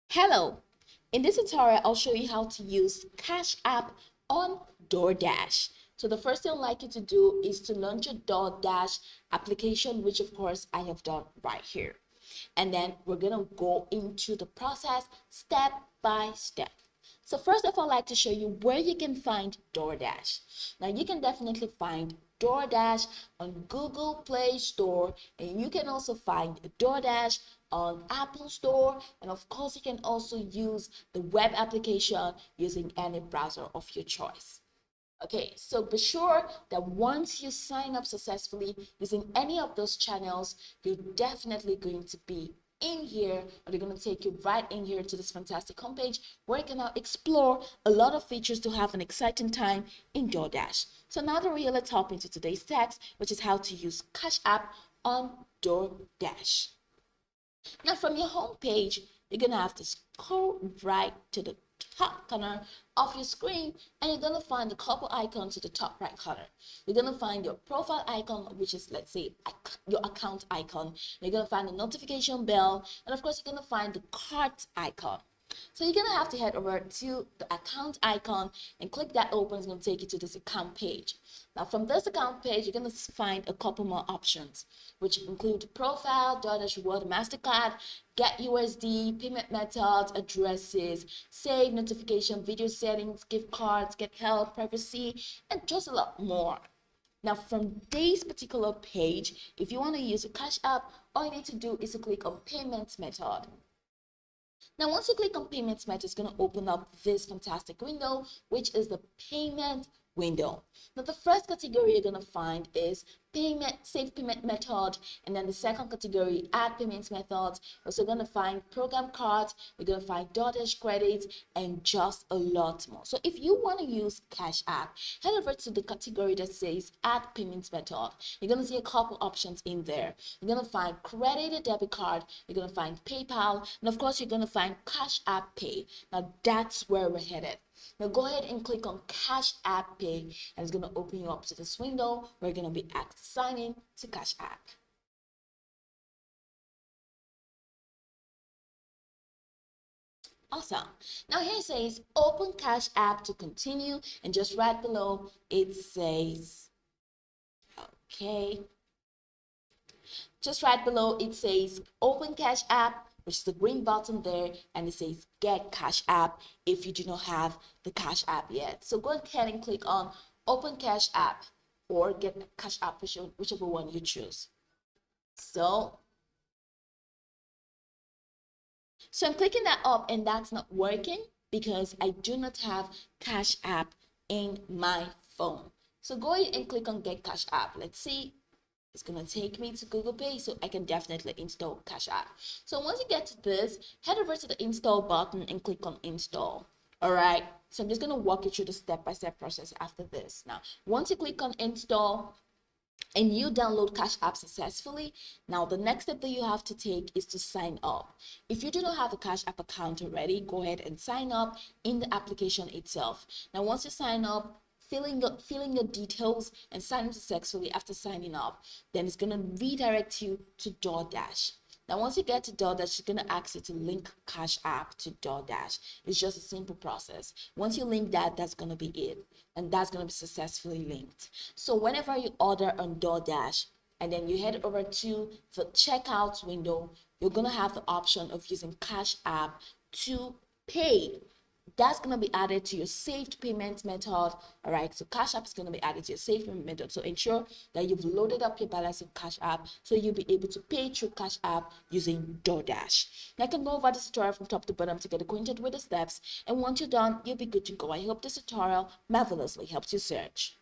Hello! In this tutorial, I'll show you how to use Cashapp on Doordash. So the first thing I'd like you to do is to launch your Doordash application, which of course I have done right here. And then we're gonna go into the process step by step. So first of all, I'd like to show you where you can find Doordash. Now you can definitely find Doordash on Google Play Store, and you can also find Doordash on Apple Store, and of course you can also use the web application using any browser of your choice. Okay, so be sure that once you sign up successfully using any of those channels, you're definitely going to be in here, or they're going to take you right in here to this fantastic homepage where you can now explore a lot of features to have an exciting time in DoorDash. So now that we really hop into today's text, which is how to use Cash App on DoorDash. Now from your home page, you're gonna have to scroll right to the top corner of your screen, and you're gonna find a couple icons to the top right corner. You're gonna find your profile icon, which is, let's say, your account icon. You're gonna find the notification bell, and of course you're gonna find the cart icon. So you're gonna have to head over to the account icon and click that open. It's gonna take you to this account page. Now from this account page, you're gonna find a couple more options, which include profile, Doordash Reward, MasterCard, Get USD, payment methods, addresses, save, notification, video settings, gift cards, get help, privacy, and just a lot more. Now from this particular page, if you want to use a Cash App, all you need to do is to click on payments method. Now, once you click on payments method, it's going to open up this fantastic window, which is the payment window. Now, the first category you're going to find is payment, save payment method, and then the second category, add payments methods. You're also going to find program cards, you're going to find Doordash credits, and just a lot more. So if you want to use Cash App, head over to the category that says add payments method. You're going to see a couple options in there. You're going to find credit or debit card, you're going to find PayPal, and of course you're going to find Cash App Pay. Now that's where we're headed. Now go ahead and click on Cash App Pay, and it's going to open you up to this window where you're going to be asked to sign in to Cash App. Awesome. Now here it says open Cash App to continue, and just right below it says, okay, just right below it says open Cash App, which is the green button there, and it says get Cash App if you do not have the Cash App yet. So go ahead and click on open Cash App or get Cash App, whichever one you choose. So I'm clicking that up, and that's not working because I do not have Cash App in my phone. So go ahead and click on get Cash App. Let's see. It's gonna take me to Google Pay, so I can definitely install Cash App. So once you get to this, head over to the install button and click on install. All right, so I'm just gonna walk you through the step-by-step process after this. Now, once you click on install and you download Cash App successfully, now the next step that you have to take is to sign up. If you do not have a Cash App account already, go ahead and sign up in the application itself. Now, once you sign up, filling your details and signing successfully after signing up, then it's going to redirect you to DoorDash. Now, once you get to DoorDash, it's going to ask you to link Cash App to DoorDash. It's just a simple process. Once you link that, that's going to be it. And that's going to be successfully linked. So whenever you order on DoorDash and then you head over to the checkout window, you're going to have the option of using Cash App to pay. That's going to be added to your saved payment method. All right, so Cash App is going to be added to your saved payment method. So ensure that you've loaded up your balance in Cash App so you'll be able to pay through Cash App using DoorDash. Now I can go over this tutorial from top to bottom to get acquainted with the steps, and once you're done, you'll be good to go. I hope this tutorial marvelously helps you search.